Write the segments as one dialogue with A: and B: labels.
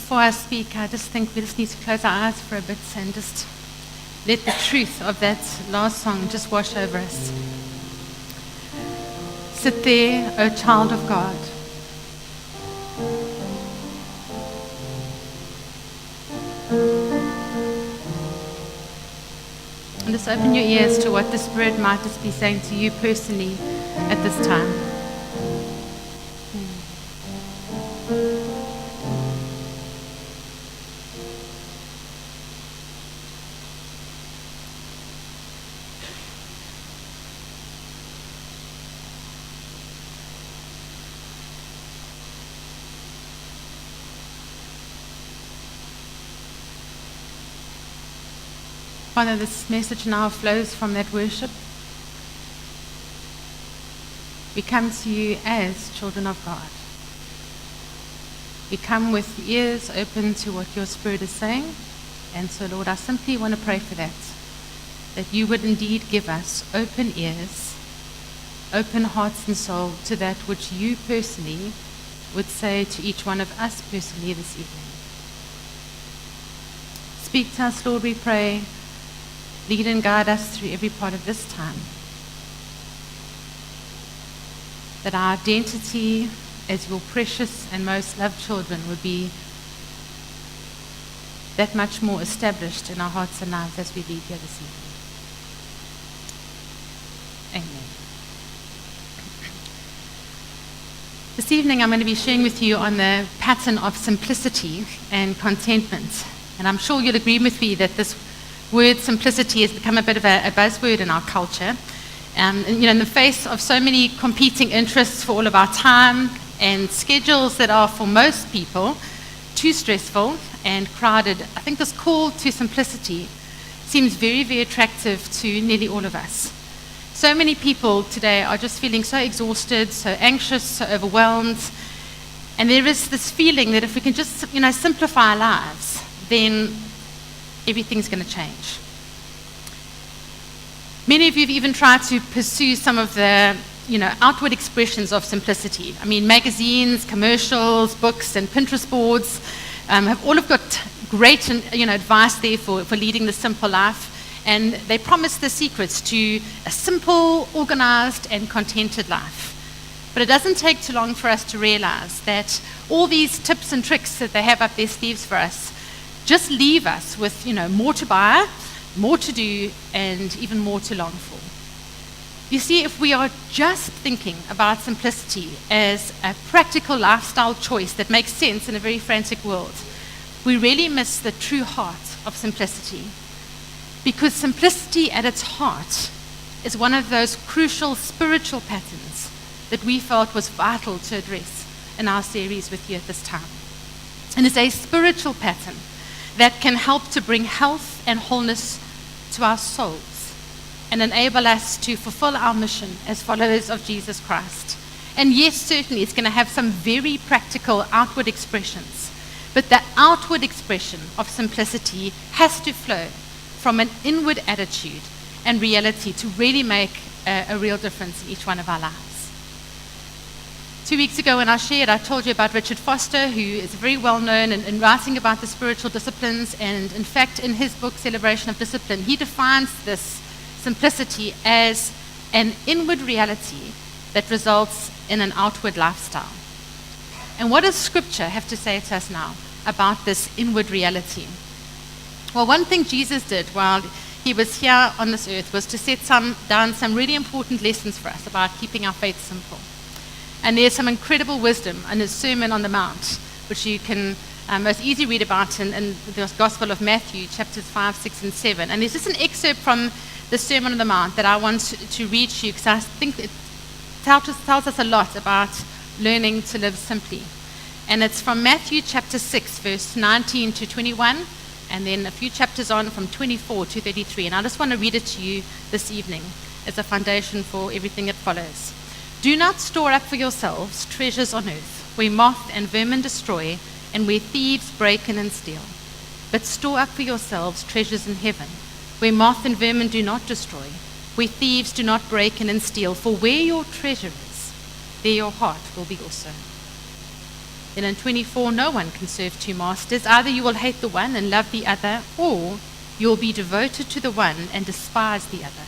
A: before I speak, I just think we just need to close our eyes for a bit and just let the truth of that last song just wash over us. Sit there, O child of God. And just open your ears to what the Spirit might just be saying to you personally at this time. Father, this message now flows from that worship. We come to you as children of God. We come with ears open to what your Spirit is saying. And so, Lord, I simply want to pray for that you would indeed give us open ears, open hearts and soul to that which you personally would say to each one of us personally this evening. Speak to us, Lord, we pray. Lead and guide us through every part of this time. That our identity as your precious and most loved children would be that much more established in our hearts and lives as we leave here this evening. Amen. This evening I'm going to be sharing with you on the pattern of simplicity and contentment. And I'm sure you'll agree with me that this word simplicity has become a bit of a buzzword in our culture. And in the face of so many competing interests for all of our time and schedules that are for most people too stressful and crowded, I think this call to simplicity seems very, very attractive to nearly all of us. So many people today are just feeling so exhausted, so anxious, so overwhelmed. And there is this feeling that if we can just, simplify our lives, then everything's going to change. Many of you have even tried to pursue some of the, outward expressions of simplicity. I mean, magazines, commercials, books, and Pinterest boards have all got great, advice there for leading the simple life. And they promise the secrets to a simple, organized, and contented life. But it doesn't take too long for us to realize that all these tips and tricks that they have up their sleeves for us just leave us with, more to buy, more to do, and even more to long for. You see, if we are just thinking about simplicity as a practical lifestyle choice that makes sense in a very frantic world, we really miss the true heart of simplicity. Because simplicity at its heart is one of those crucial spiritual patterns that we felt was vital to address in our series with you at this time. And it's a spiritual pattern that can help to bring health and wholeness to our souls and enable us to fulfill our mission as followers of Jesus Christ. And yes, certainly it's going to have some very practical outward expressions, but the outward expression of simplicity has to flow from an inward attitude and reality to really make a real difference in each one of our lives. 2 weeks ago when I shared, I told you about Richard Foster, who is very well known in writing about the spiritual disciplines. And in fact, in his book, Celebration of Discipline, he defines this simplicity as an inward reality that results in an outward lifestyle. And what does Scripture have to say to us now about this inward reality? Well, one thing Jesus did while he was here on this earth was to set down some really important lessons for us about keeping our faith simple. And there's some incredible wisdom in his Sermon on the Mount, which you can most easily read about in the Gospel of Matthew, chapters 5, 6, and 7. And there's just an excerpt from the Sermon on the Mount that I want to read to you because I think it tells us a lot about learning to live simply. And it's from Matthew chapter 6, verse 19 to 21, and then a few chapters on from 24 to 33. And I just want to read it to you this evening as a foundation for everything that follows. Do not store up for yourselves treasures on earth, where moth and vermin destroy, and where thieves break in and steal. But store up for yourselves treasures in heaven, where moth and vermin do not destroy, where thieves do not break in and steal. For where your treasure is, there your heart will be also. Then in 24, no one can serve two masters. Either you will hate the one and love the other, or you will be devoted to the one and despise the other.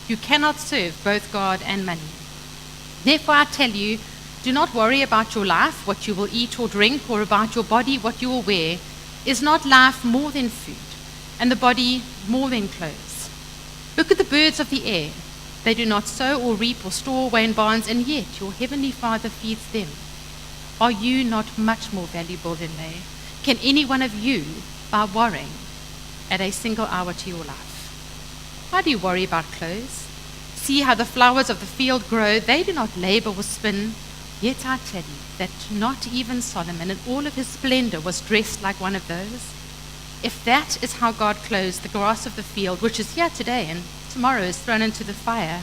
A: You cannot serve both God and money. Therefore I tell you, do not worry about your life, what you will eat or drink, or about your body, what you will wear. Is not life more than food, and the body more than clothes? Look at the birds of the air. They do not sow or reap or store away in barns, and yet your heavenly Father feeds them. Are you not much more valuable than they? Can any one of you, by worrying, add a single hour to your life? Why do you worry about clothes? See how the flowers of the field grow. They do not labor or spin. Yet I tell you that not even Solomon in all of his splendor was dressed like one of those. If that is how God clothes the grass of the field, which is here today and tomorrow is thrown into the fire,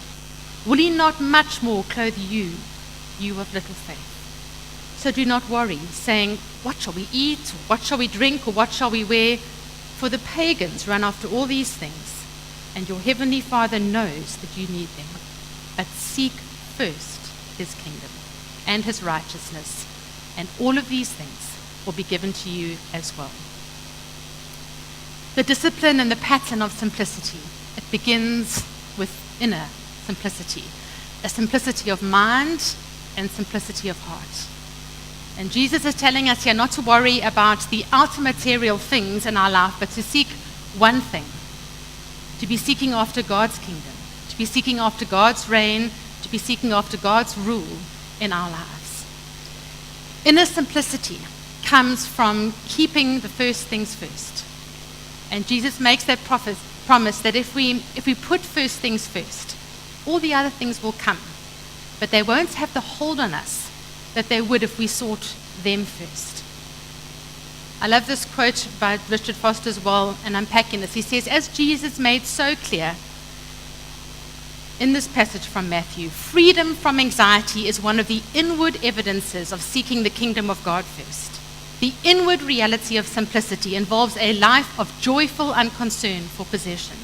A: will he not much more clothe you, you of little faith? So do not worry, saying, what shall we eat, or what shall we drink, or what shall we wear? For the pagans run after all these things, and your heavenly Father knows that you need them. But seek first his kingdom and his righteousness, and all of these things will be given to you as well. The discipline and the pattern of simplicity, it begins with inner simplicity, a simplicity of mind and simplicity of heart. And Jesus is telling us here not to worry about the ultimate material things in our life, but to seek one thing, to be seeking after God's kingdom, to be seeking after God's reign, to be seeking after God's rule in our lives. Inner simplicity comes from keeping the first things first. And Jesus makes that promise that if we put first things first, all the other things will come. But they won't have the hold on us that they would if we sought them first. I love this quote by Richard Foster as well, and unpacking this. He says, as Jesus made so clear in this passage from Matthew, freedom from anxiety is one of the inward evidences of seeking the kingdom of God first. The inward reality of simplicity involves a life of joyful unconcern for possession.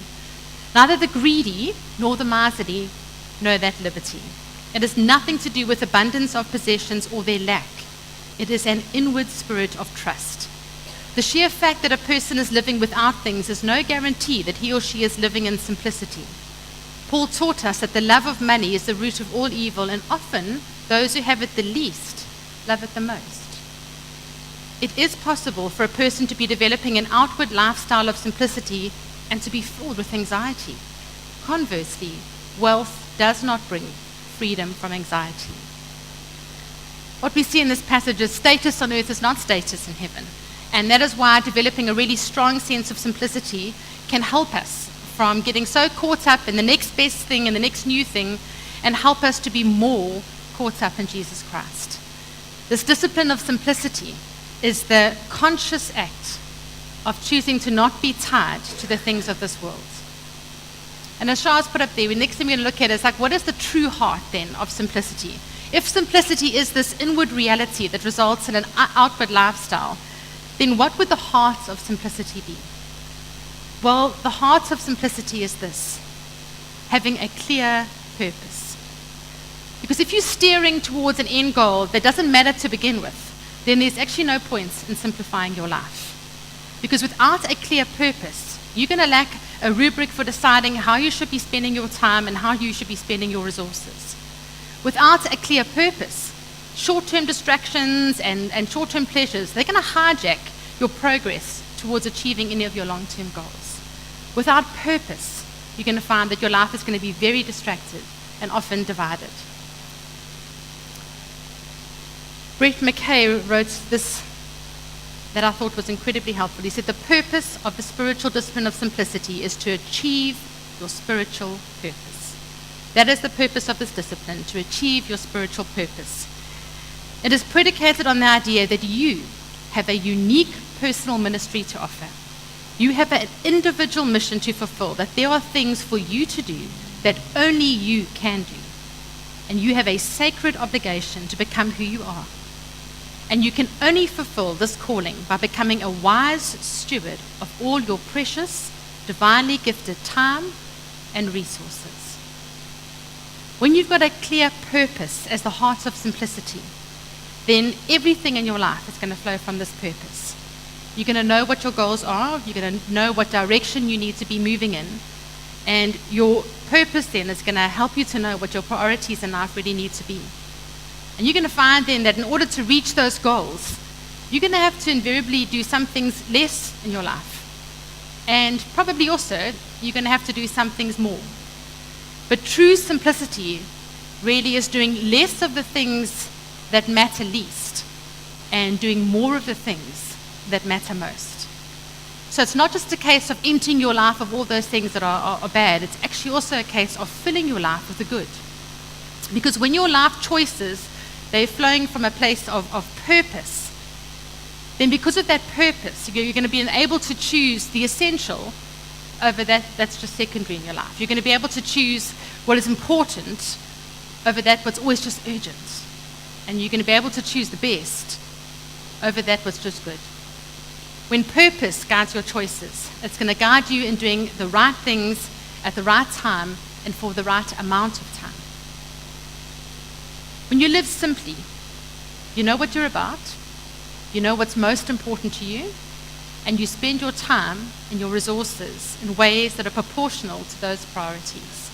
A: Neither the greedy nor the miserly know that liberty. It has nothing to do with abundance of possessions or their lack. It is an inward spirit of trust. The sheer fact that a person is living without things is no guarantee that he or she is living in simplicity. Paul taught us that the love of money is the root of all evil, and often those who have it the least love it the most. It is possible for a person to be developing an outward lifestyle of simplicity and to be filled with anxiety. Conversely, wealth does not bring freedom from anxiety. What we see in this passage is status on earth is not status in heaven. And that is why developing a really strong sense of simplicity can help us from getting so caught up in the next best thing and the next new thing, and help us to be more caught up in Jesus Christ. This discipline of simplicity is the conscious act of choosing to not be tied to the things of this world. And as Charles put up there, the next thing we're going to look at is like, what is the true heart then of simplicity? If simplicity is this inward reality that results in an outward lifestyle, then what would the heart of simplicity be? Well, the heart of simplicity is this: having a clear purpose. Because if you're steering towards an end goal that doesn't matter to begin with, then there's actually no point in simplifying your life. Because without a clear purpose, you're going to lack a rubric for deciding how you should be spending your time and how you should be spending your resources. Without a clear purpose, short-term distractions and short-term pleasures, they're going to hijack your progress towards achieving any of your long-term goals. Without purpose, you're going to find that your life is going to be very distracted and often divided. Brett McKay wrote this that I thought was incredibly helpful. He said, the purpose of the spiritual discipline of simplicity is to achieve your spiritual purpose. That is the purpose of this discipline, to achieve your spiritual purpose. It is predicated on the idea that you have a unique personal ministry to offer. You have an individual mission to fulfill, that there are things for you to do that only you can do. And you have a sacred obligation to become who you are. And you can only fulfill this calling by becoming a wise steward of all your precious, divinely gifted time and resources. When you've got a clear purpose as the heart of simplicity, then everything in your life is going to flow from this purpose. You're going to know what your goals are. You're going to know what direction you need to be moving in. And your purpose then is going to help you to know what your priorities in life really need to be. And you're going to find then that in order to reach those goals, you're going to have to invariably do some things less in your life. And probably also, you're going to have to do some things more. But true simplicity really is doing less of the things that matter least and doing more of the things that matter most. So it's not just a case of emptying your life of all those things that are bad. It's actually also a case of filling your life with the good. Because when your life choices, they're flowing from a place of purpose, then because of that purpose, you're going to be able to choose the essential over that's just secondary in your life. You're going to be able to choose what is important over that what's always just urgent. And you're going to be able to choose the best over that what's just good. When purpose guides your choices, it's going to guide you in doing the right things at the right time and for the right amount of time. When you live simply, you know what you're about, you know what's most important to you, and you spend your time and your resources in ways that are proportional to those priorities.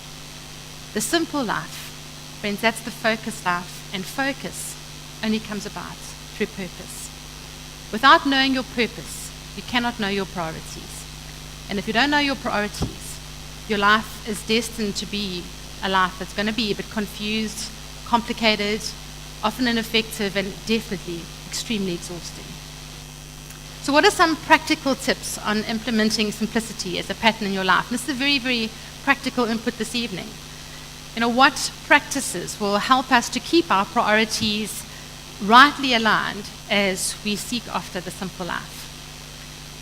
A: The simple life, friends, that's the focused life, and focus only comes about through purpose. Without knowing your purpose, you cannot know your priorities. And if you don't know your priorities, your life is destined to be a life that's going to be a bit confused, complicated, often ineffective, and definitely extremely exhausting. So what are some practical tips on implementing simplicity as a pattern in your life? And this is a very, very practical input this evening. What practices will help us to keep our priorities rightly aligned as we seek after the simple life?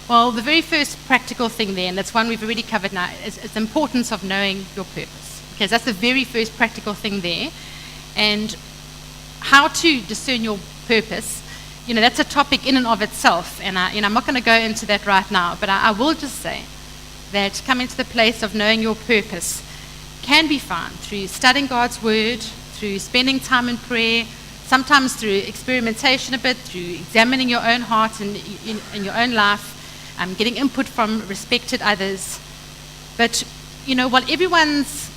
A: Well, the very first practical thing there, and that's one we've already covered now, is the importance of knowing your purpose. Okay, so that's the very first practical thing there. And how to discern your purpose, that's a topic in and of itself, and I'm not going to go into that right now, but I will just say that coming to the place of knowing your purpose can be found through studying God's Word, through spending time in prayer, sometimes through experimentation a bit, through examining your own heart and in your own life, getting input from respected others. But, while everyone's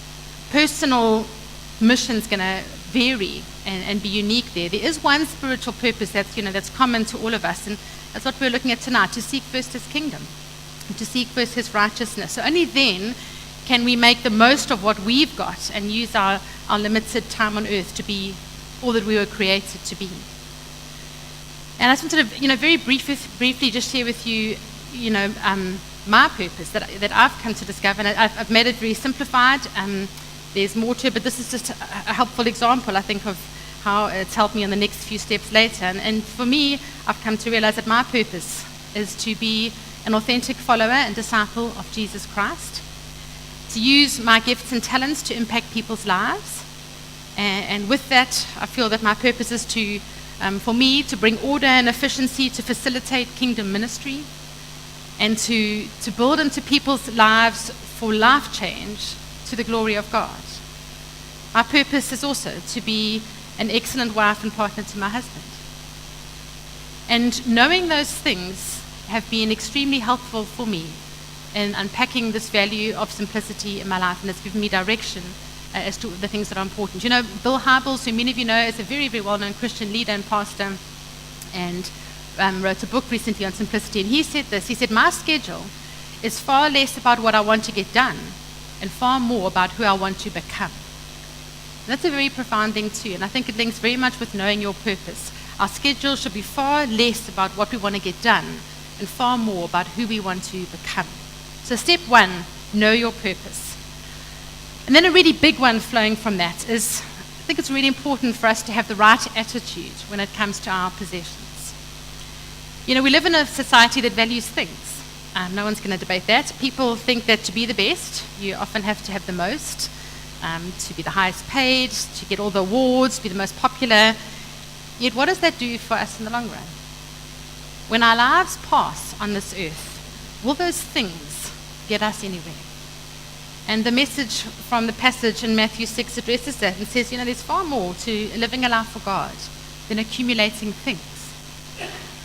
A: personal mission's going to vary and be unique there is one spiritual purpose that's common to all of us, and that's what we're looking at tonight: to seek first His kingdom, to seek first His righteousness. So only then can we make the most of what we've got and use our limited time on earth to be all that we were created to be. And I just wanted to, very briefly just share with you, my purpose that I've come to discover, and I've made it very simplified. There's more to it, but this is just a helpful example, I think, of how it's helped me on the next few steps later. And for me, I've come to realize that my purpose is to be an authentic follower and disciple of Jesus Christ, to use my gifts and talents to impact people's lives. And with that, I feel that my purpose is for me to bring order and efficiency to facilitate kingdom ministry, and to build into people's lives for life change to the glory of God. My purpose is also to be an excellent wife and partner to my husband. And knowing those things have been extremely helpful for me in unpacking this value of simplicity in my life, and it's given me direction as to the things that are important. Bill Hybels, who many of you know, is a very, very well-known Christian leader and pastor, and wrote a book recently on simplicity, and he said this. He said, "My schedule is far less about what I want to get done and far more about who I want to become." And that's a very profound thing too, and I think it links very much with knowing your purpose. Our schedule should be far less about what we want to get done and far more about who we want to become. So step one, know your purpose. And then a really big one flowing from that is, I think it's really important for us to have the right attitude when it comes to our possessions. We live in a society that values things. No one's going to debate that. People think that to be the best, you often have to have the most, to be the highest paid, to get all the awards, to be the most popular. Yet what does that do for us in the long run? When our lives pass on this earth, will those things get us anywhere? And the message from the passage in Matthew 6 addresses that and says, there's far more to living a life for God than accumulating things.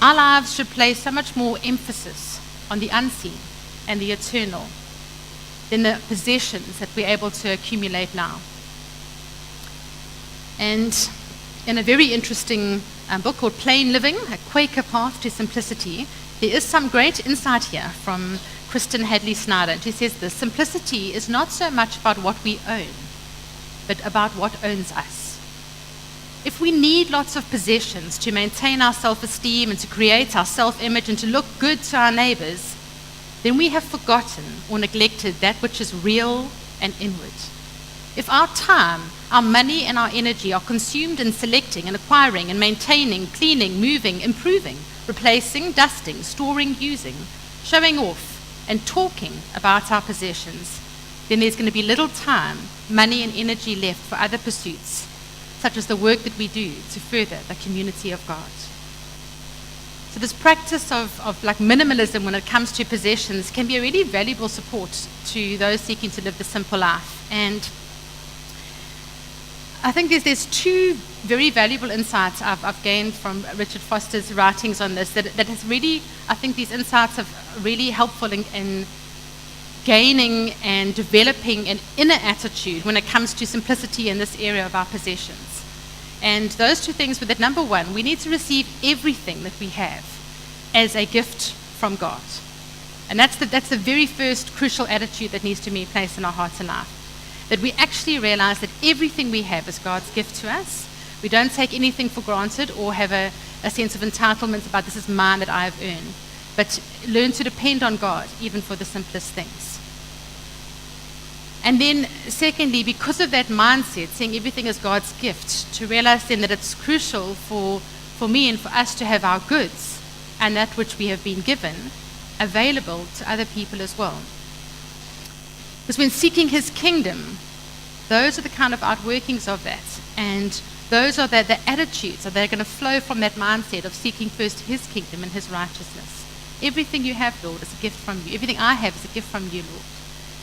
A: Our lives should place so much more emphasis on the unseen and the eternal than the possessions that we're able to accumulate now. And in a very interesting book called Plain Living, A Quaker Path to Simplicity, there is some great insight here from Kristen Hadley Snyder. She says this: simplicity is not so much about what we own, but about what owns us. If we need lots of possessions to maintain our self-esteem and to create our self-image and to look good to our neighbors, then we have forgotten or neglected that which is real and inward. If our time, our money, and our energy are consumed in selecting and acquiring and maintaining, cleaning, moving, improving, replacing, dusting, storing, using, showing off, and talking about our possessions, then there's going to be little time, money, and energy left for other pursuits, such as the work that we do to further the community of God. So this practice of like minimalism when it comes to possessions can be a really valuable support to those seeking to live the simple life. And I think there's two very valuable insights I've gained from Richard Foster's writings on this that has really, I think these insights are really helpful in gaining and developing an inner attitude when it comes to simplicity in this area of our possessions. And those two things were that, number one, we need to receive everything that we have as a gift from God. And that's the very first crucial attitude that needs to be placed in our hearts and life. That we actually realize that everything we have is God's gift to us. We don't take anything for granted or have a sense of entitlement about this is mine that I have earned, but learn to depend on God even for the simplest things. And then secondly, because of that mindset, seeing everything as God's gift, to realize then that it's crucial for me and for us to have our goods and that which we have been given available to other people as well. Because when seeking his kingdom, those are the kind of outworkings of that. And those are the attitudes that are going to flow from that mindset of seeking first his kingdom and his righteousness. Everything you have, Lord, is a gift from you. Everything I have is a gift from you, Lord.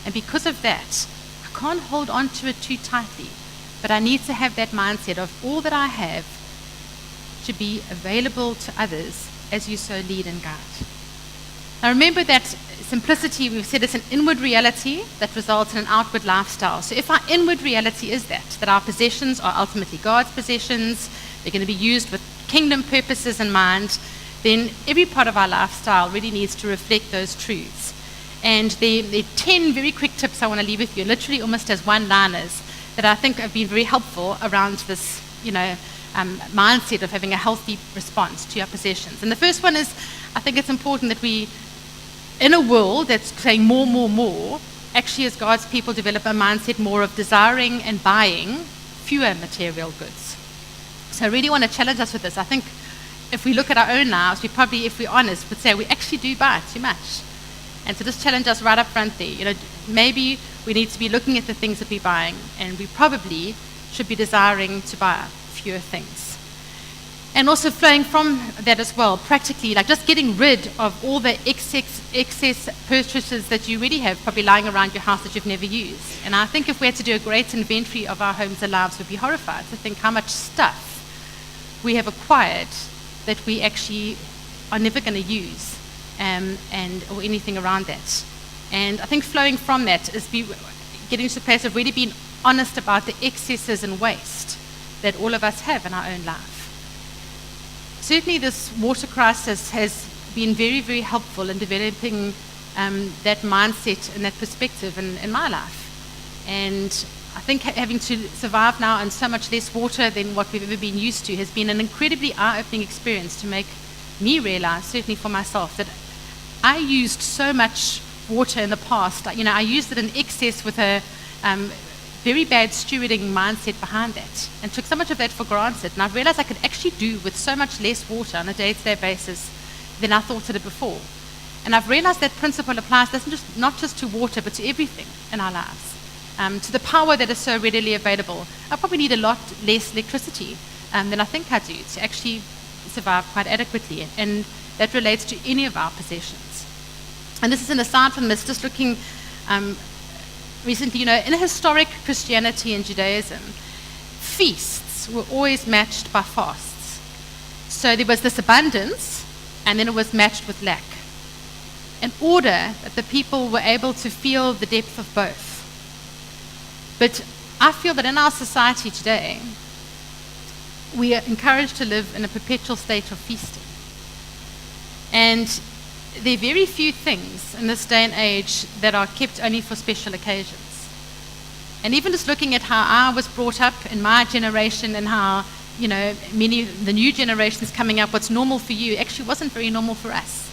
A: And because of that, I can't hold on to it too tightly. But I need to have that mindset of all that I have to be available to others as you so lead and guide. Now remember that simplicity, we've said, it's an inward reality that results in an outward lifestyle. So if our inward reality is that our possessions are ultimately God's possessions, they're going to be used with kingdom purposes in mind, then every part of our lifestyle really needs to reflect those truths. And there are 10 very quick tips I want to leave with you, literally almost as one-liners, that I think have been very helpful around this, mindset of having a healthy response to our possessions. And the first one is, I think it's important that we, in a world that's saying more, actually as God's people develop a mindset more of desiring and buying fewer material goods. So I really want to challenge us with this. I think if we look at our own lives, we probably, if we're honest, would say we actually do buy too much. And so just challenge us right up front there. Maybe we need to be looking at the things that we're buying, and we probably should be desiring to buy fewer things. And also flowing from that as well, practically, like just getting rid of all the excess purchases that you really have probably lying around your house that you've never used. And I think if we had to do a great inventory of our homes and lives, we'd be horrified to think how much stuff we have acquired that we actually are never going to use, or anything around that. And I think flowing from that is getting to a place of really being honest about the excesses and waste that all of us have in our own life. Certainly this water crisis has been very, very helpful in developing that mindset and that perspective in my life. And I think having to survive now on so much less water than what we've ever been used to has been an incredibly eye-opening experience to make me realize, certainly for myself, that I used so much water in the past. I used it in excess with a very bad stewarding mindset behind that, and took so much of that for granted. And I've realized I could actually do with so much less water on a day-to-day basis than I thought it before. And I've realized that principle applies not just to water, but to everything in our lives. To the power that is so readily available. I probably need a lot less electricity than I think I do to actually survive quite adequately. And that relates to any of our possessions. And this is an aside from this, just looking recently, in historic Christianity and Judaism, feasts were always matched by fasts. So there was this abundance, and then it was matched with lack, in order that the people were able to feel the depth of both. But I feel that in our society today, we are encouraged to live in a perpetual state of feasting. And there are very few things in this day and age that are kept only for special occasions. And even just looking at how I was brought up in my generation and how, many of the new generations coming up, what's normal for you actually wasn't very normal for us.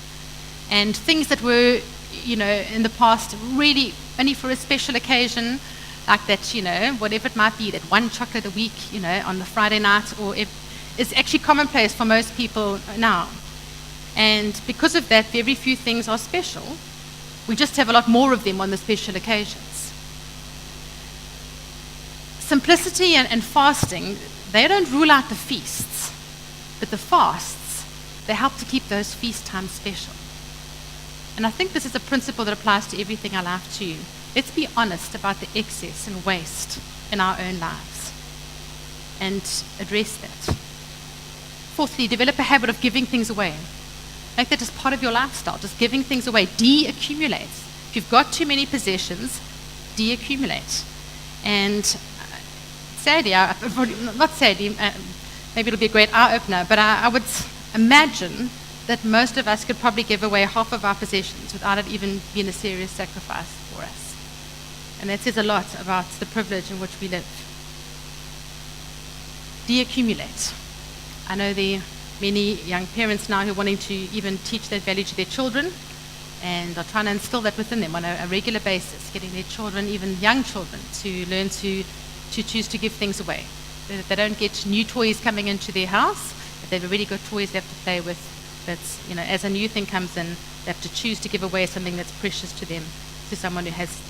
A: And things that were, in the past really only for a special occasion, like that, whatever it might be, that one chocolate a week, on the Friday night, or it is actually commonplace for most people now. And because of that, very few things are special. We just have a lot more of them on the special occasions. Simplicity and fasting, they don't rule out the feasts, but the fasts, they help to keep those feast times special. And I think this is a principle that applies to everything in our life too. Let's be honest about the excess and waste in our own lives and address that. Fourthly, develop a habit of giving things away. Make that just part of your lifestyle, just giving things away. De-accumulate. If you've got too many possessions, de-accumulate. And sadly, not sadly, maybe it'll be a great eye-opener, but I would imagine that most of us could probably give away half of our possessions without it even being a serious sacrifice for us. And that says a lot about the privilege in which we live. De-accumulate. I know there are many young parents now who are wanting to even teach that value to their children, and are trying to instill that within them on a regular basis, getting their children, even young children, to learn to choose to give things away. That they don't get new toys coming into their house, that they've already got toys they have to play with. That's, as a new thing comes in, they have to choose to give away something that's precious to them, to someone who has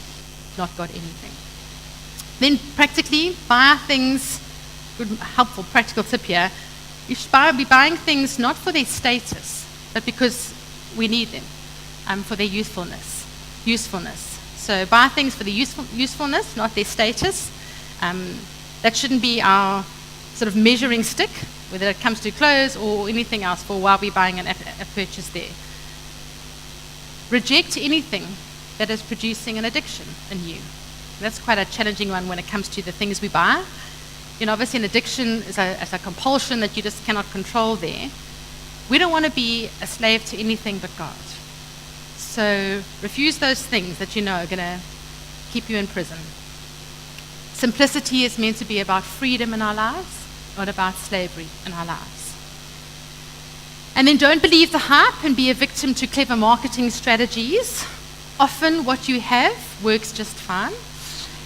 A: not got anything. Then practically, buy things, good, helpful, practical tip here. You should be buying things not for their status, but because we need them, for their usefulness. So buy things for the usefulness, not their status. That shouldn't be our sort of measuring stick, whether it comes to clothes or anything else, for why we're buying a purchase there. Reject anything that is producing an addiction in you. That's quite a challenging one when it comes to the things we buy. Obviously an addiction is a compulsion that you just cannot control there. We don't want to be a slave to anything but God. So refuse those things that are going to keep you in prison. Simplicity is meant to be about freedom in our lives, not about slavery in our lives. And then don't believe the hype and be a victim to clever marketing strategies. Often what you have works just fine,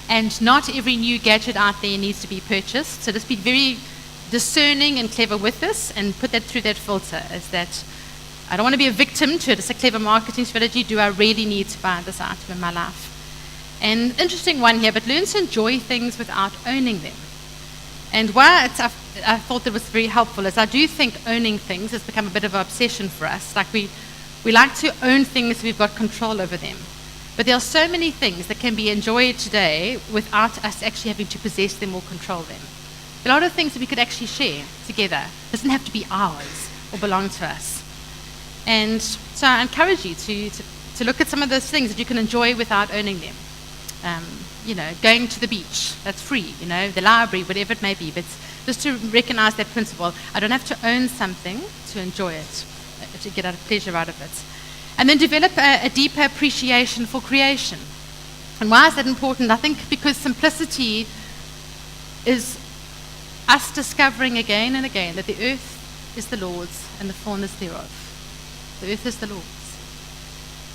A: and not every new gadget out there needs to be purchased. So just be very discerning and clever with this, and put that through that filter, is that I don't want to be a victim to it. It's a clever marketing strategy. Do I really need to buy this item in my life? And interesting one here, but learn to enjoy things without owning them. And why I thought that was very helpful is I do think owning things has become a bit of an obsession for us. Like we like to own things, we've got control over them. But there are so many things that can be enjoyed today without us actually having to possess them or control them. A lot of things that we could actually share together. It doesn't have to be ours or belong to us. And so I encourage you to look at some of those things that you can enjoy without owning them. Going to the beach, that's free, the library, whatever it may be. But just to recognize that principle, I don't have to own something to enjoy it, to get pleasure out of it. And then develop a deeper appreciation for creation. And why is that important? I think because simplicity is us discovering again and again that the earth is the Lord's and the fullness thereof. The earth is the Lord's.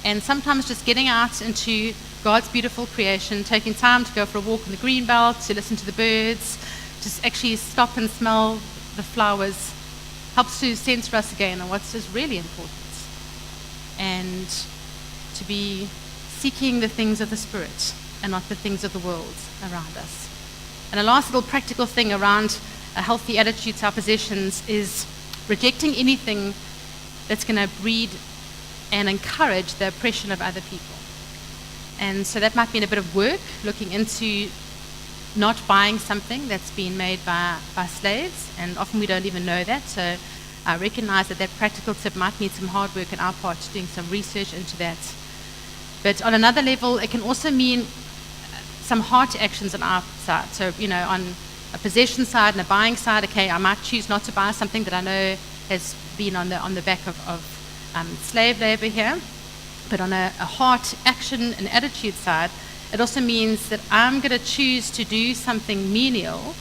A: And sometimes just getting out into God's beautiful creation, taking time to go for a walk in the green belt, to listen to the birds, just actually stop and smell the flowers, helps to center us again on what is really important. And to be seeking the things of the Spirit and not the things of the world around us. And a last little practical thing around a healthy attitude to our possessions is rejecting anything that's going to breed and encourage the oppression of other people. And so that might be in a bit of work, looking into not buying something that's been made by slaves, and often we don't even know that. So I recognize that that practical tip might need some hard work on our part, doing some research into that. But on another level, it can also mean some heart actions on our side. So, on a possession side and a buying side, okay, I might choose not to buy something that I know has been on the back of slave labor here. But on a heart action and attitude side, it also means that I'm going to choose to do something menial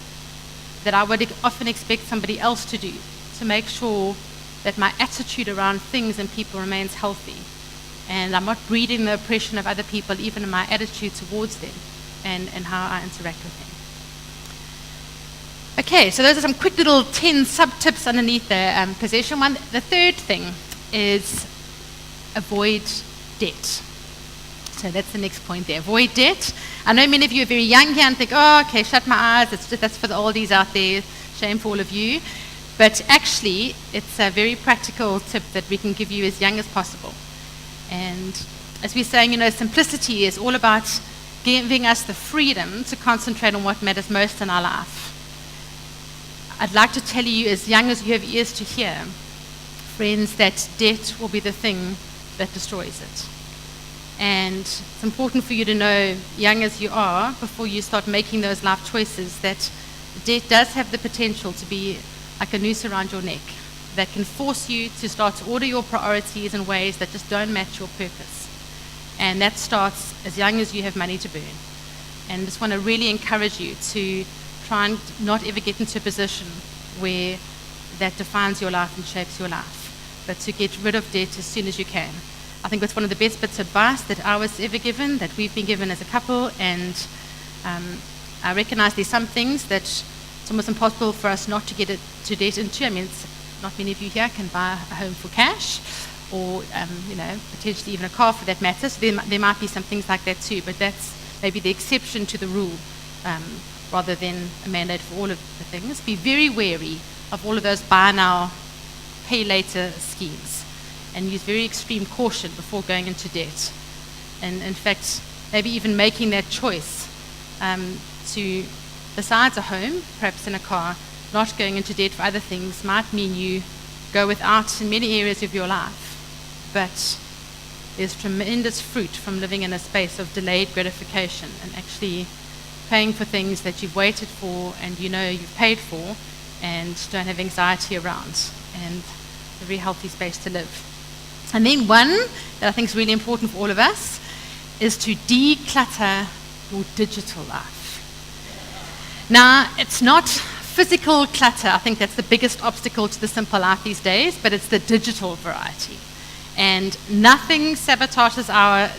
A: that I would often expect somebody else to do, to make sure that my attitude around things and people remains healthy. And I'm not breeding the oppression of other people, even in my attitude towards them and how I interact with them. Okay, so those are some quick little 10 sub-tips underneath the possession one. The third thing is avoid debt. So that's the next point there. Avoid debt. I know many of you are very young here and think, oh, okay, shut my eyes. That's for the oldies out there. Shame for all of you. But actually, it's a very practical tip that we can give you as young as possible. And as we're saying, simplicity is all about giving us the freedom to concentrate on what matters most in our life. I'd like to tell you, as young as you have ears to hear, friends, that debt will be the thing that destroys it. And it's important for you to know, young as you are, before you start making those life choices, that debt does have the potential to be like a noose around your neck that can force you to start to order your priorities in ways that just don't match your purpose. And that starts as young as you have money to burn. And I just want to really encourage you to try and not ever get into a position where that defines your life and shapes your life, but to get rid of debt as soon as you can. I think it's one of the best bits of advice that I was ever given, that we've been given as a couple, and I recognize there's some things that it's almost impossible for us not to get it to debt into. I mean, not many of you here can buy a home for cash, or potentially even a car for that matter. So there might be some things like that too, but that's maybe the exception to the rule, rather than a mandate for all of the things. Be very wary of all of those buy now, pay later schemes, and use very extreme caution before going into debt. And in fact, maybe even making that choice to, besides a home, perhaps in a car, not going into debt for other things might mean you go without in many areas of your life. But there's tremendous fruit from living in a space of delayed gratification and actually paying for things that you've waited for and you've paid for and don't have anxiety around. And a very healthy space to live. And then one that I think is really important for all of us is to declutter your digital life. Now, it's not physical clutter. I think that's the biggest obstacle to the simple life these days, but it's the digital variety. And nothing sabotages our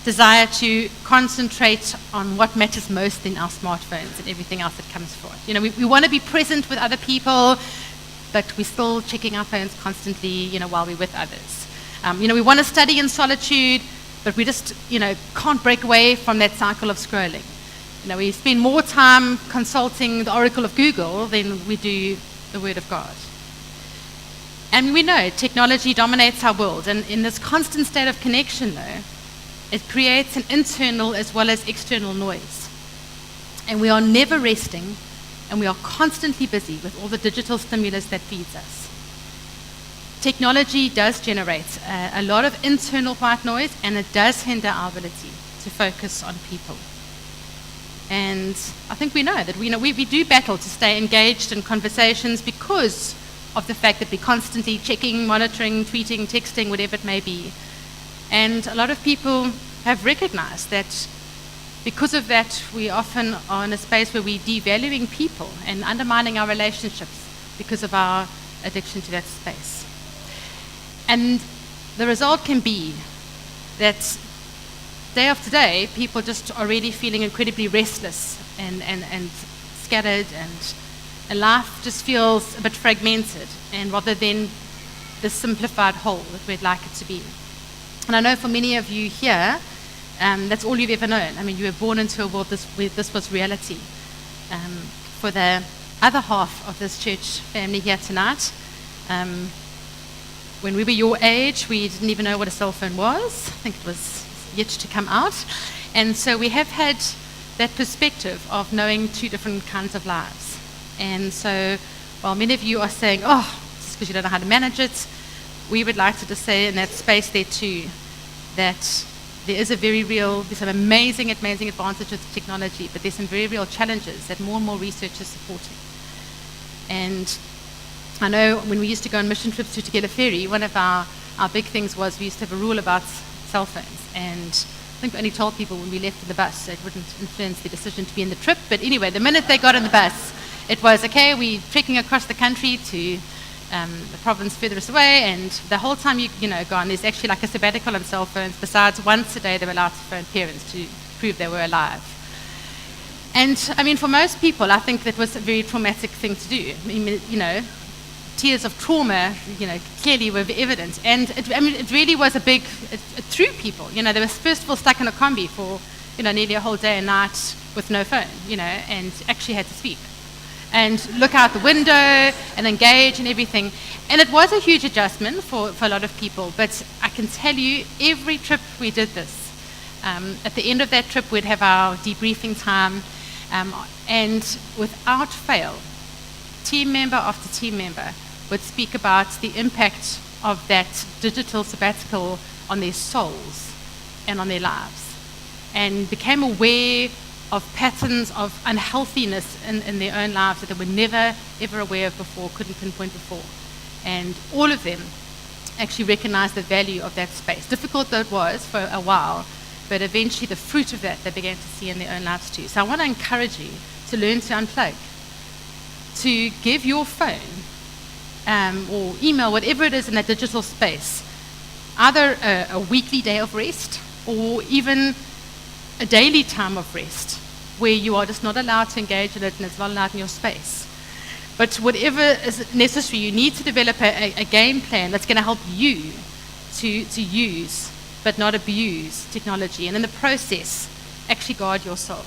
A: desire to concentrate on what matters most in our smartphones and everything else that comes for it. We want to be present with other people, but we're still checking our phones constantly, while we're with others. We want to study in solitude, but we just, can't break away from that cycle of scrolling. We spend more time consulting the oracle of Google than we do the Word of God. And we know technology dominates our world, and in this constant state of connection, though, it creates an internal as well as external noise. And we are never resting, and we are constantly busy with all the digital stimulus that feeds us. Technology does generate a lot of internal white noise, and it does hinder our ability to focus on people. And I think we know that we do battle to stay engaged in conversations because of the fact that we're constantly checking, monitoring, tweeting, texting, whatever it may be. And a lot of people have recognized that because of that, we often are in a space where we're devaluing people and undermining our relationships because of our addiction to that space. And the result can be that day after day, people just are really feeling incredibly restless and scattered, and life just feels a bit fragmented, and rather than the simplified whole that we'd like it to be. And I know for many of you here, that's all you've ever known. I mean, you were born into a world where this was reality. For the other half of this church family here tonight, when we were your age, we didn't even know what a cell phone was. I think it was yet to come out. And so we have had that perspective of knowing two different kinds of lives. And so while many of you are saying, oh, because you don't know how to manage it. We would like to just say in that space there too, that there is there's some amazing advantages to technology, but there's some very real challenges that more and more research is supporting. And I know when we used to go on mission trips to Together Ferry, one of our big things was we used to have a rule about cell phones. And I think we only told people when we left in the bus, so it wouldn't influence their decision to be in the trip. But anyway, the minute they got in the bus, it was, okay, we're trekking across the country to the province furthest away, and the whole time you gone, there's actually like a sabbatical on cell phones. Besides, once a day they were allowed to phone parents to prove they were alive. And I mean, for most people, I think that was a very traumatic thing to do. I mean, tears of trauma, clearly were evident. And it really was it threw people. They were first of all stuck in a combi for, nearly a whole day and night with no phone, and actually had to speak and look out the window and engage and everything. And it was a huge adjustment for a lot of people. But I can tell you, every trip we did this. At the end of that trip, we'd have our debriefing time. And without fail, team member after team member would speak about the impact of that digital sabbatical on their souls and on their lives, and became aware of patterns of unhealthiness in their own lives that they were never, ever aware of before, couldn't pinpoint before. And all of them actually recognized the value of that space. Difficult though it was for a while, but eventually the fruit of that they began to see in their own lives too. So I want to encourage you to learn to unplug, to give your phone or email, whatever it is in that digital space, either a weekly day of rest or even a daily time of rest where you are just not allowed to engage in it and it's not allowed in your space. But whatever is necessary, you need to develop a game plan that's going to help you to use but not abuse technology, and in the process, actually guard your soul.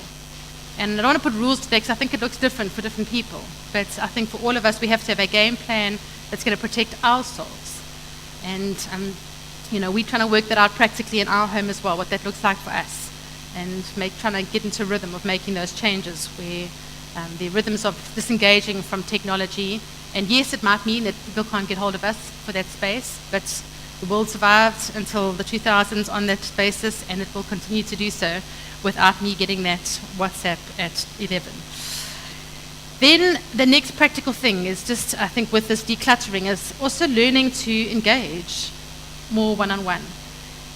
A: And I don't want to put rules to that because I think it looks different for different people. But I think for all of us, we have to have a game plan that's going to protect our souls. And, we're trying to work that out practically in our home as well, what that looks like for us. And trying to get into rhythm of making those changes where the rhythms of disengaging from technology. And yes, it might mean that people can't get hold of us for that space, but the world survived until the 2000s on that basis, and it will continue to do so without me getting that WhatsApp at 11. Then the next practical thing is just, I think, with this decluttering, is also learning to engage more one-on-one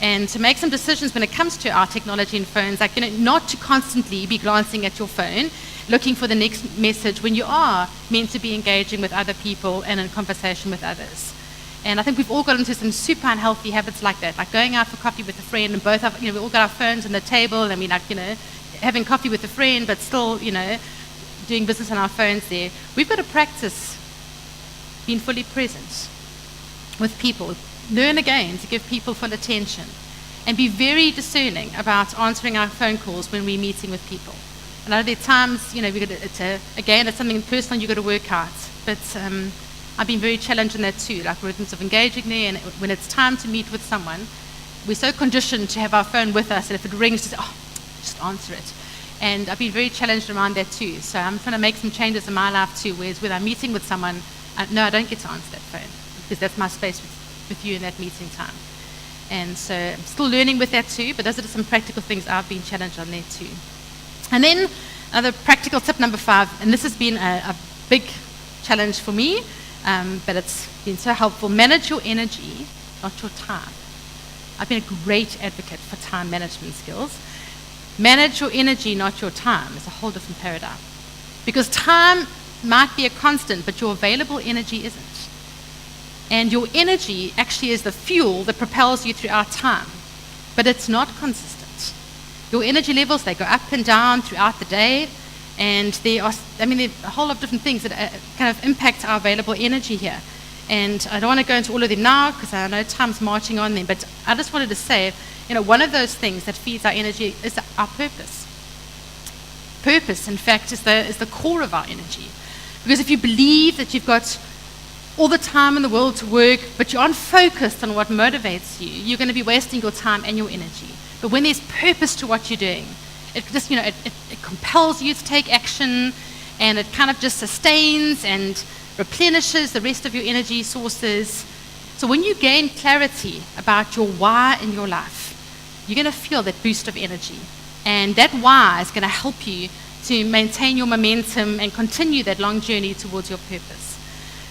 A: and to make some decisions when it comes to our technology and phones, like, not to constantly be glancing at your phone, looking for the next message when you are meant to be engaging with other people and in conversation with others. And I think we've all got into some super unhealthy habits like that, like going out for coffee with a friend, and both of, we all got our phones on the table, and we having coffee with a friend, but still, doing business on our phones there. We've got to practice being fully present with people. Learn again to give people full attention, and be very discerning about answering our phone calls when we're meeting with people. And I know there are times, it's something personal you've got to work out, but I've been very challenged in that too, like rhythms of engaging there, and when it's time to meet with someone, we're so conditioned to have our phone with us, and if it rings, just answer it. And I've been very challenged around that too. So I'm trying to make some changes in my life too, whereas when I'm meeting with someone, no, I don't get to answer that phone, because that's my space with you in that meeting time. And so I'm still learning with that too, but those are some practical things I've been challenged on there too. And then another practical tip number 5, and this has been a big challenge for me, but it's been so helpful. Manage your energy, not your time. I've been a great advocate for time management skills. Manage your energy, not your time, is a whole different paradigm. Because time might be a constant, but your available energy isn't. And your energy actually is the fuel that propels you throughout time, but it's not consistent. Your energy levels, they go up and down throughout the day, and there are a whole lot of different things that kind of impact our available energy here. And I don't want to go into all of them now because I know time's marching on them, but I just wanted to say, one of those things that feeds our energy is our purpose. Purpose, in fact, is the core of our energy. Because if you believe that you've got all the time in the world to work, but you're unfocused on what motivates you, you're going to be wasting your time and your energy. But when there's purpose to what you're doing, it just, it compels you to take action, and it kind of just sustains and replenishes the rest of your energy sources. So when you gain clarity about your why in your life, you're going to feel that boost of energy. And that why is going to help you to maintain your momentum and continue that long journey towards your purpose.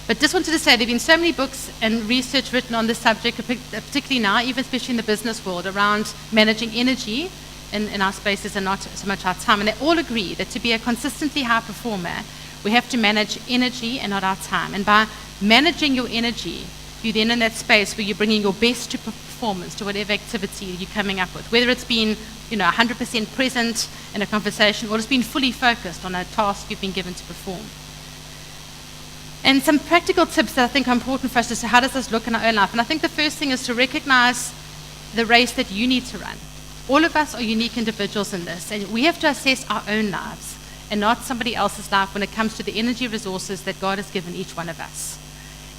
A: But just wanted to say, there have been so many books and research written on this subject, particularly now, even especially in the business world, around managing energy in our spaces and not so much our time. And they all agree that to be a consistently high performer, we have to manage energy and not our time. And by managing your energy, you're then in that space where you're bringing your best to performance to whatever activity you're coming up with, whether it's been 100% present in a conversation or it's been fully focused on a task you've been given to perform. And some practical tips that I think are important for us as to how does this look in our own life. And I think the first thing is to recognize the race that you need to run. All of us are unique individuals in this, and we have to assess our own lives and not somebody else's life when it comes to the energy resources that God has given each one of us.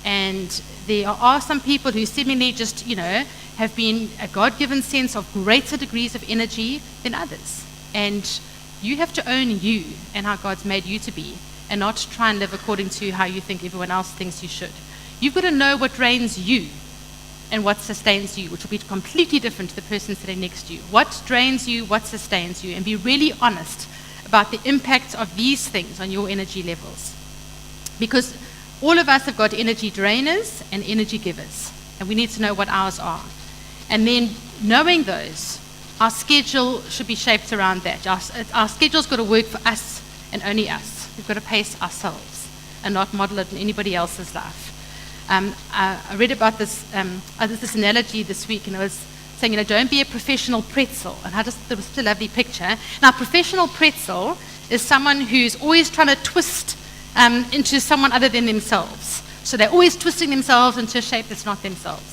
A: And there are some people who seemingly just, have been a God-given sense of greater degrees of energy than others. And you have to own you and how God's made you to be, and not try and live according to how you think everyone else thinks you should. You've got to know what drains you and what sustains you, which will be completely different to the person sitting next to you. What drains you, what sustains you, and be really honest about the impact of these things on your energy levels. Because all of us have got energy drainers and energy givers, and we need to know what ours are. And then knowing those, our schedule should be shaped around that. Our schedule's got to work for us and only us. We've got to pace ourselves and not model it in anybody else's life. I read about this analogy this week, and it was saying, don't be a professional pretzel. And I just thought it was such a lovely picture. Now, a professional pretzel is someone who's always trying to twist into someone other than themselves. So they're always twisting themselves into a shape that's not themselves.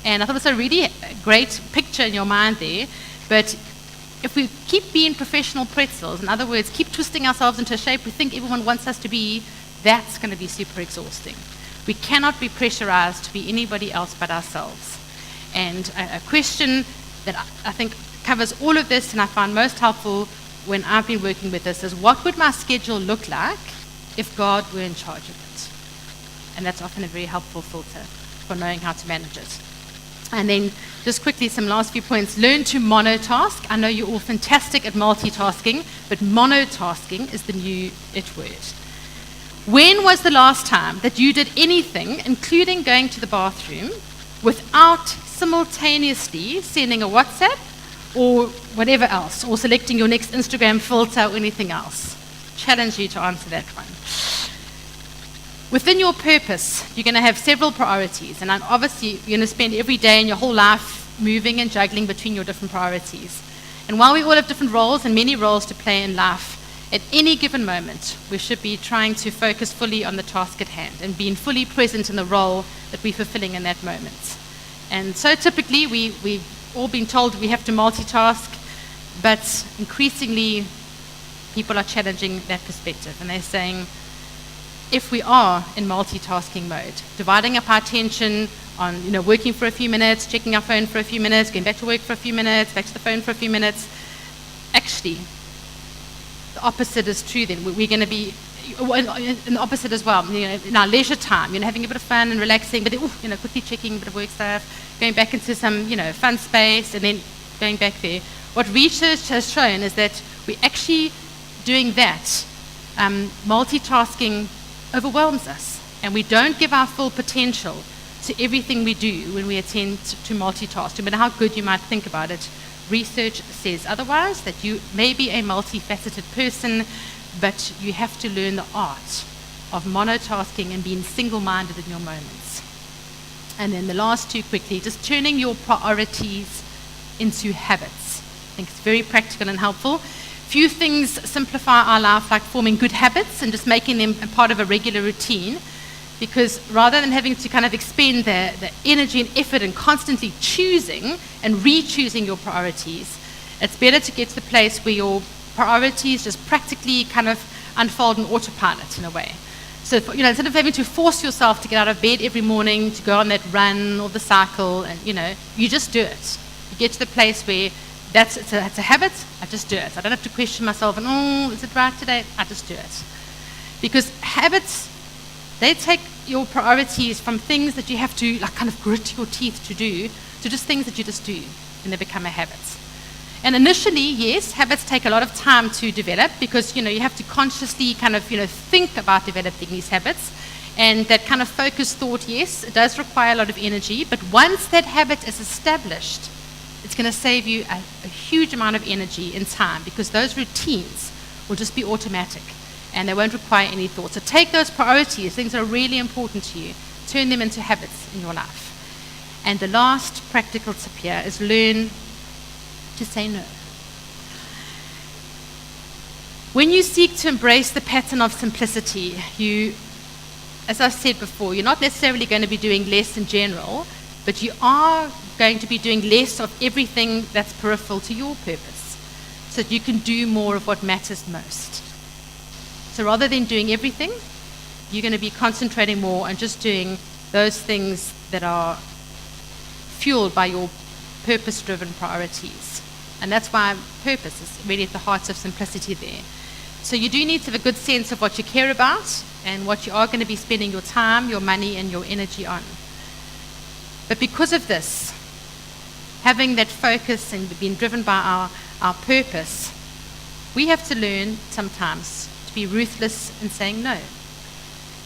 A: And I thought it was a really great picture in your mind there. But if we keep being professional pretzels, in other words, keep twisting ourselves into a shape we think everyone wants us to be, that's going to be super exhausting. We cannot be pressurized to be anybody else but ourselves. And a question that I think covers all of this, and I find most helpful when I've been working with this, is what would my schedule look like if God were in charge of it? And that's often a very helpful filter for knowing how to manage it. And then just quickly, some last few points. Learn to monotask. I know you're all fantastic at multitasking, but monotasking is the new it word. When was the last time that you did anything, including going to the bathroom, without simultaneously sending a WhatsApp or whatever else, or selecting your next Instagram filter or anything else? Challenge you to answer that one. Within your purpose, you're going to have several priorities, and obviously you're going to spend every day in your whole life moving and juggling between your different priorities. And while we all have different roles and many roles to play in life, at any given moment, we should be trying to focus fully on the task at hand and being fully present in the role that we're fulfilling in that moment. And so typically, we've all been told we have to multitask, but increasingly, people are challenging that perspective, and they're saying, if we are in multitasking mode, dividing up our attention on, working for a few minutes, checking our phone for a few minutes, going back to work for a few minutes, back to the phone for a few minutes, actually, the opposite is true then. We're going to be in the opposite as well. In our leisure time, having a bit of fun and relaxing, but then, quickly checking a bit of work stuff, going back into some, fun space, and then going back there. What research has shown is that we're actually doing that. Multitasking overwhelms us, and we don't give our full potential to everything we do when we attend to multitask. No matter how good you might think about it, research says otherwise, that you may be a multifaceted person, but you have to learn the art of monotasking and being single-minded in your moments. And then the last two quickly, just turning your priorities into habits. I think it's very practical and helpful. Few things simplify our life like forming good habits and just making them a part of a regular routine, because rather than having to kind of expend the energy and effort and constantly choosing and re-choosing your priorities, it's better to get to the place where your priorities just practically kind of unfold in autopilot in a way. So, instead of having to force yourself to get out of bed every morning to go on that run or the cycle, and, you just do it. You get to the place where it's a habit, I just do it. I don't have to question myself and, is it right today? I just do it. Because habits They take your priorities from things that you have to like kind of grit your teeth to do, to just things that you just do, and they become a habit. And initially, yes, habits take a lot of time to develop because, you have to consciously kind of, think about developing these habits. And that kind of focused thought, yes, it does require a lot of energy. But once that habit is established, it's going to save you a huge amount of energy and time because those routines will just be automatic and they won't require any thought. So take those priorities, things that are really important to you, turn them into habits in your life. And the last practical tip here is learn to say no. When you seek to embrace the pattern of simplicity, as I said before, you're not necessarily going to be doing less in general, but you are going to be doing less of everything that's peripheral to your purpose, so that you can do more of what matters most. So rather than doing everything, you're going to be concentrating more on just doing those things that are fueled by your purpose-driven priorities. And that's why purpose is really at the heart of simplicity there. So you do need to have a good sense of what you care about and what you are going to be spending your time, your money, and your energy on. But because of this, having that focus and being driven by our purpose, we have to learn sometimes to be ruthless in saying no.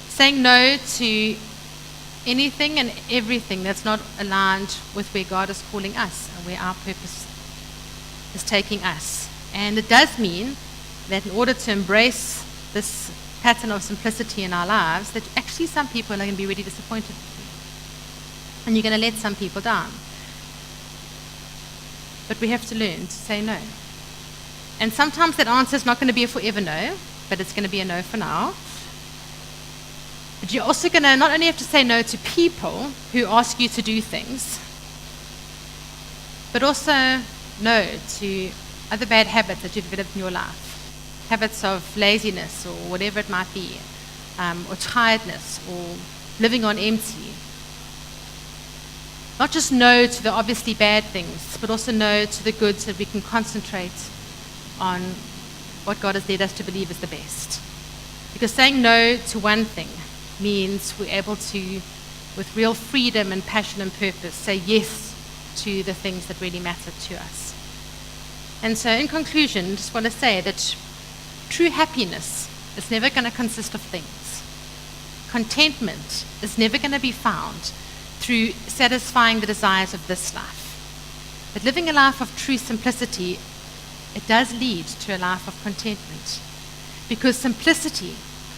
A: Saying no to anything and everything that's not aligned with where God is calling us and where our purpose is taking us. And it does mean that in order to embrace this pattern of simplicity in our lives, that actually some people are going to be really disappointed with you. And you're going to let some people down. But we have to learn to say no. And sometimes that answer is not going to be a forever no, but it's going to be a no for now. But you're also going to not only have to say no to people who ask you to do things, but also no to other bad habits that you've developed in your life. Habits of laziness or whatever it might be, or tiredness or living on empty. Not just no to the obviously bad things, but also no to the good so that we can concentrate on what God has led us to believe is the best. Because saying no to one thing means we're able to, with real freedom and passion and purpose, say yes to the things that really matter to us. And so in conclusion, I just want to say that true happiness is never going to consist of things. Contentment is never going to be found through satisfying the desires of this life. But living a life of true simplicity, it does lead to a life of contentment. Because simplicity,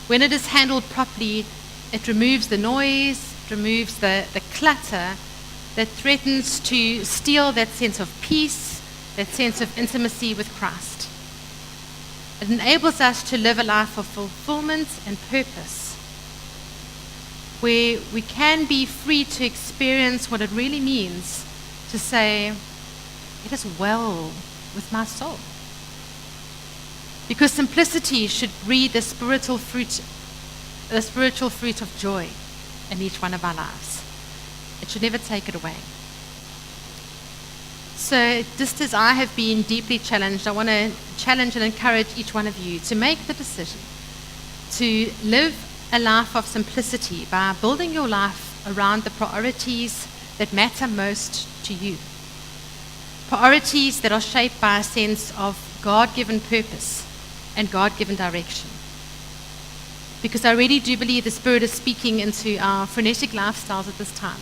A: when it is handled properly, it removes the noise, it removes the clutter that threatens to steal that sense of peace, that sense of intimacy with Christ. It enables us to live a life of fulfillment and purpose, where we can be free to experience what it really means to say, it is well with my soul. Because simplicity should breed the spiritual fruit of joy in each one of our lives. It should never take it away. So just as I have been deeply challenged, I want to challenge and encourage each one of you to make the decision to live a life of simplicity by building your life around the priorities that matter most to you. Priorities that are shaped by a sense of God-given purpose and God-given direction. Because I really do believe the Spirit is speaking into our frenetic lifestyles at this time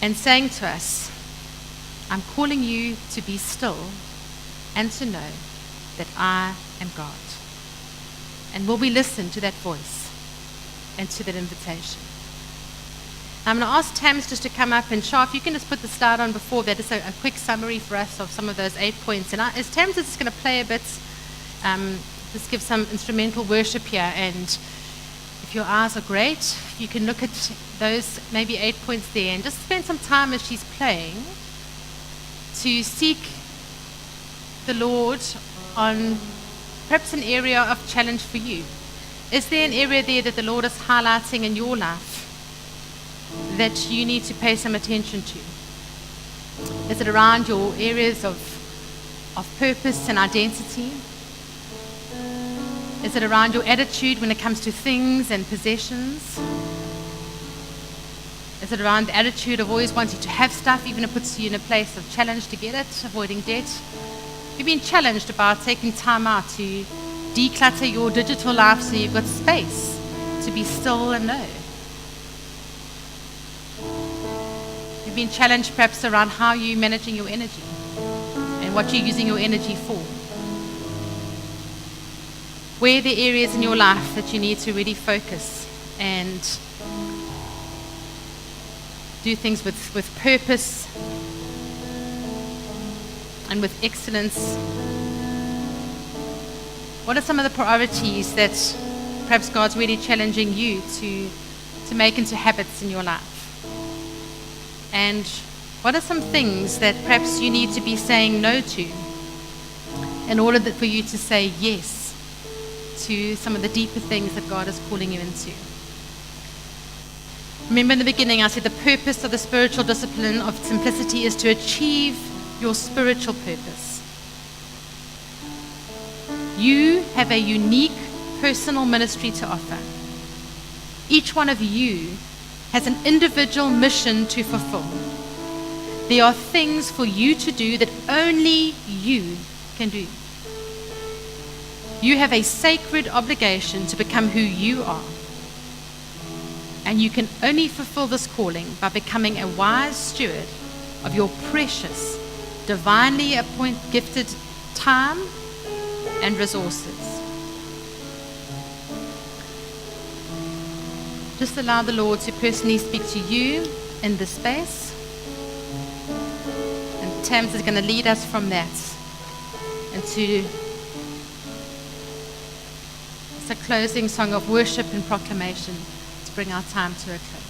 A: and saying to us, I'm calling you to be still and to know that I am God. And will we listen to that voice and to that invitation? I'm going to ask Tams just to come up, and Shah, if you can just put the slide on before that, just a quick summary for us of some of those 8 points. And as Tams is just going to play a bit, just give some instrumental worship here, and if your eyes are great, you can look at those maybe 8 points there and just spend some time as she's playing to seek the Lord on perhaps an area of challenge for you. Is there an area there that the Lord is highlighting in your life that you need to pay some attention to? Is it around your areas of purpose and identity? Is it around your attitude when it comes to things and possessions? Is it around the attitude of always wanting to have stuff, even if it puts you in a place of challenge to get it, avoiding debt? You've been challenged about taking time out to declutter your digital life so you've got space to be still and know. You've been challenged perhaps around how you're managing your energy and what you're using your energy for. Where are the areas in your life that you need to really focus and do things with purpose and with excellence? What are some of the priorities that perhaps God's really challenging you to make into habits in your life? And what are some things that perhaps you need to be saying no to in order for you to say yes to some of the deeper things that God is calling you into? Remember in the beginning I said the purpose of the spiritual discipline of simplicity is to achieve your spiritual purpose. You have a unique personal ministry to offer. Each one of you has an individual mission to fulfill. There are things for you to do that only you can do. You have a sacred obligation to become who you are. And you can only fulfill this calling by becoming a wise steward of your precious, divinely gifted time and resources. Just allow the Lord to personally speak to you in this space. And Tams is going to lead us from that into a closing song of worship and proclamation to bring our time to a close.